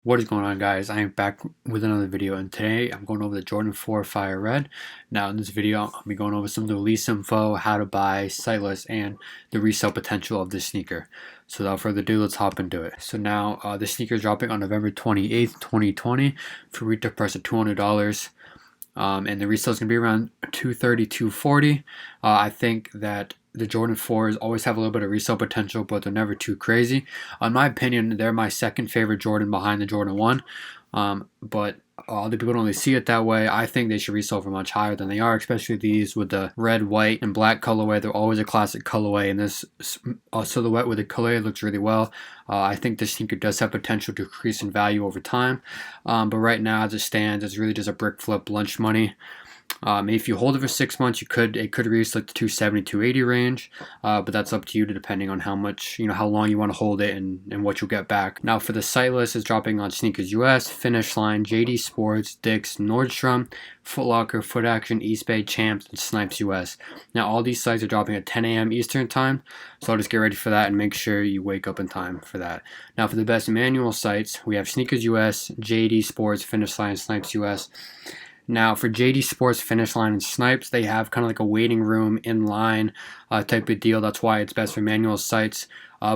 What is going on, guys? I am back with another video, and today I'm going over the Jordan 4 Fire Red. Now in this video I'll be going over some of the release info, how to buy, sight list, and the resale potential of this sneaker. So without further ado, let's hop into it. So now the sneaker is dropping on November 28th, 2020 for retail price of $200. And the resale is going to be around $230, $240. I think that the Jordan 4s always have a little bit of resale potential, but they're never too crazy. In my opinion, they're my second favorite Jordan behind the Jordan 1. But other people don't really see it that way. I think they should resell for much higher than they are, especially these with the red, white, and black colorway. They're always a classic colorway, and this silhouette with the colorway looks really well. I think this sneaker does have potential to increase in value over time, but right now, as it stands, it's really just a brick flip lunch money. If you hold it for 6 months, it could reach like the 270, 280 range, but that's up to you depending on how much, how long you want to hold it and what you'll get back. Now for the site list, is dropping on Sneakers US, Finish Line, JD Sports, Dick's, Nordstrom, Foot Locker, Foot Action, Eastbay, Champs, and Snipes US. Now all these sites are dropping at 10 a.m. Eastern time, so I'll just get ready for that and make sure you wake up in time for that. Now for the best manual sites, we have Sneakers US, JD Sports, Finish Line, and Snipes US. Now, for JD Sports, Finish Line, and Snipes, they have kind of like a waiting room in line type of deal. That's why it's best for manual sites.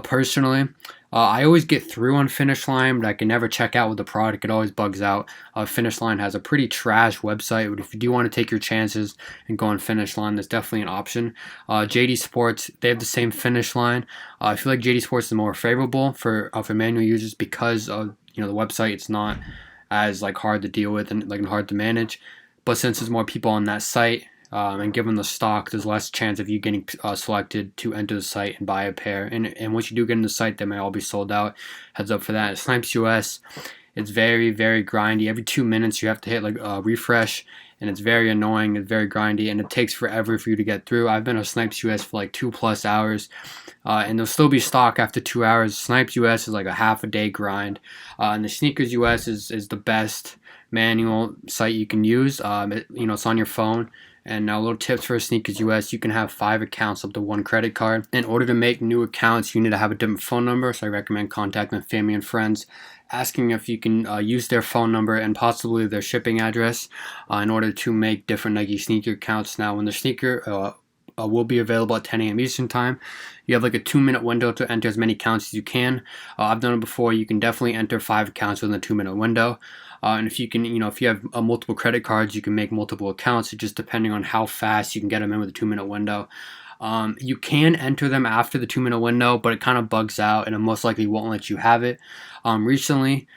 Personally, I always get through on Finish Line, but I can never check out with the product. It always bugs out. Finish Line has a pretty trash website, but if you do want to take your chances and go on Finish Line, that's definitely an option. JD Sports, they have the same Finish Line. I feel like JD Sports is more favorable for manual users because of the website. It's not as like hard to deal with and like hard to manage, but since there's more people on that site and given the stock, there's less chance of you getting selected to enter the site and buy a pair, and once you do get in the site, they may all be sold out. Heads up for that. Snipes US, it's very, very grindy. Every 2 minutes you have to hit like a refresh, and it's very annoying. It's very grindy, and it takes forever for you to get through. I've been on Snipes US for like 2+ hours, and there'll still be stock after 2 hours. Snipes US is like a half a day grind, and the Sneakers US is the best manual site you can use. It's on your phone. And now, little tips for Sneakers US: you can have 5 accounts up to 1 credit card. In order to make new accounts, you need to have a different phone number, so I recommend contacting family and friends, asking if you can use their phone number and possibly their shipping address in order to make different Nike sneaker accounts. Now, when the sneaker will be available at 10 a.m. Eastern time, you have like a 2-minute window to enter as many accounts as you can. I've done it before. You can definitely enter 5 accounts within a 2-minute window. And if you can, if you have multiple credit cards, you can make multiple accounts. It's just depending on how fast you can get them in with a 2-minute window. You can enter them after the 2-minute window, but it kind of bugs out and it most likely won't let you have it. Recently,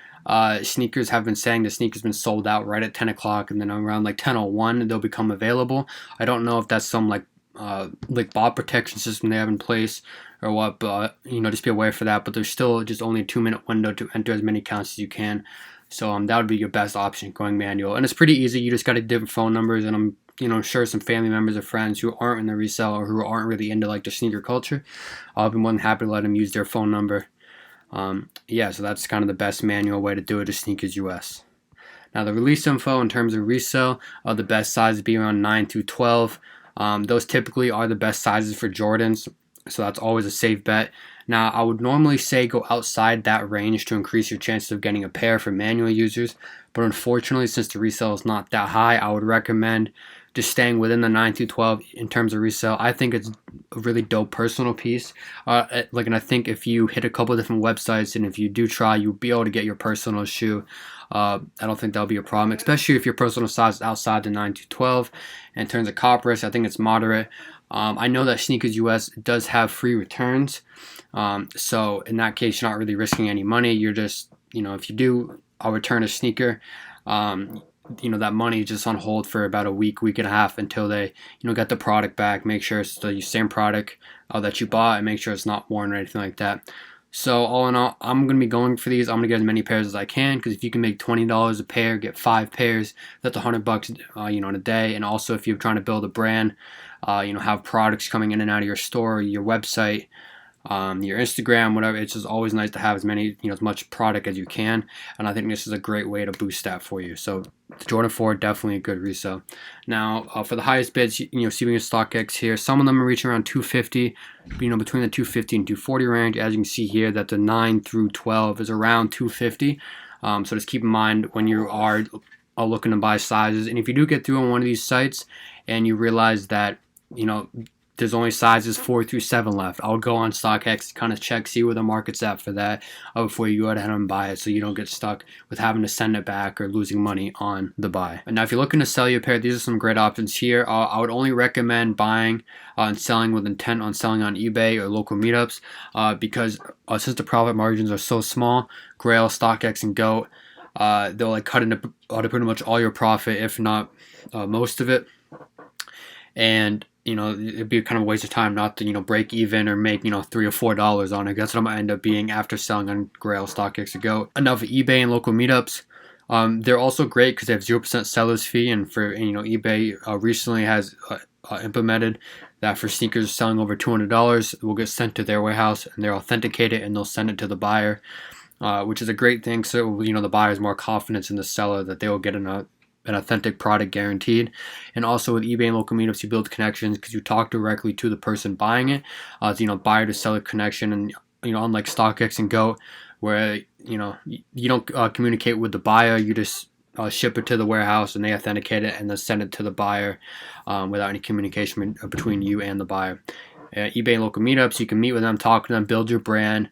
sneakers have been saying the sneakers been sold out right at 10 o'clock, and then around like 10:01 they'll become available. I don't know if that's some like bot protection system they have in place or what, but just be aware for that. But there's still just only a 2-minute window to enter as many accounts as you can. So that would be your best option going manual, and it's pretty easy. You just got to different phone numbers, and I'm sure some family members or friends who aren't in the resale or who aren't really into like the sneaker culture, I'll be more than happy to let them use their phone number. So that's kind of the best manual way to do it is Sneakers US. Now the release info in terms of resale, the best size would be around 9 through 12. Those typically are the best sizes for Jordans, so that's always a safe bet. Now, I would normally say go outside that range to increase your chances of getting a pair for manual users, but unfortunately, since the resale is not that high, I would recommend just staying within the 9 through 12 in terms of resale. I think it's a really dope personal piece. And I think if you hit a couple of different websites and if you do try, you'll be able to get your personal shoe. I don't think that'll be a problem, especially if your personal size is outside the 9 to 12. In terms of cop risk, I think it's moderate. I know that Sneakers US does have free returns. So in that case, you're not really risking any money. You're just, if you do return a sneaker, that money is just on hold for about a week and a half until they, get the product back, make sure it's the same product that you bought, and make sure it's not worn or anything like that. So all in all, I'm going to be going for these. I'm going to get as many pairs as I can, because if you can make $20 a pair, get 5 pairs, that's $100, in a day. And also if you're trying to build a brand, have products coming in and out of your store, your website, your Instagram, whatever. It's just always nice to have as many, as much product as you can. And I think this is a great way to boost that for you. So the Jordan 4, definitely a good resale. Now, for the highest bids, see your StockX here. Some of them are reaching around 250, between the 250 and 240 range. As you can see here, that the 9 through 12 is around 250. So just keep in mind when you are looking to buy sizes. And if you do get through on one of these sites and you realize that, there's only sizes 4 through 7 left, I'll go on StockX, kind of check, see where the market's at for that before you go ahead and buy it, so you don't get stuck with having to send it back or losing money on the buy. And now if you're looking to sell your pair, these are some great options here. I would only recommend buying and selling with intent on selling on eBay or local meetups, because since the profit margins are so small, Grail, StockX, and Goat, they'll like cut into pretty much all your profit, if not most of it. And it'd be kind of a waste of time not to break even or make $3 or $4 on it. That's what I'm gonna end up being after selling on Grail, StockX, or Go. Enough eBay and local meetups. They're also great because they have 0% seller's fee, and for eBay recently has implemented that for sneakers selling over $200, it will get sent to their warehouse and they're authenticated and they'll send it to the buyer, which is a great thing. So the buyer has more confidence in the seller that they will get an authentic product guaranteed. And also with eBay and local meetups, you build connections because you talk directly to the person buying it. Buyer to seller connection. And unlike StockX and Go, where you don't communicate with the buyer, you just ship it to the warehouse and they authenticate it and then send it to the buyer without any communication between you and the buyer. eBay and local meetups, you can meet with them, talk to them, build your brand,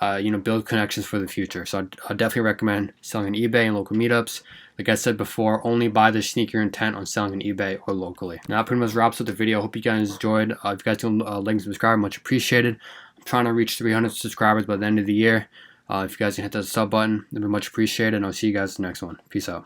build connections for the future. So I definitely recommend selling on eBay and local meetups. Like I said before, only buy the sneaker intent on selling on eBay or locally. Now that pretty much wraps up the video. I hope you guys enjoyed. If you guys can like and subscribe, much appreciated. I'm trying to reach 300 subscribers by the end of the year. If you guys can hit that sub button, it'd be much appreciated. And I'll see you guys in the next one. Peace out.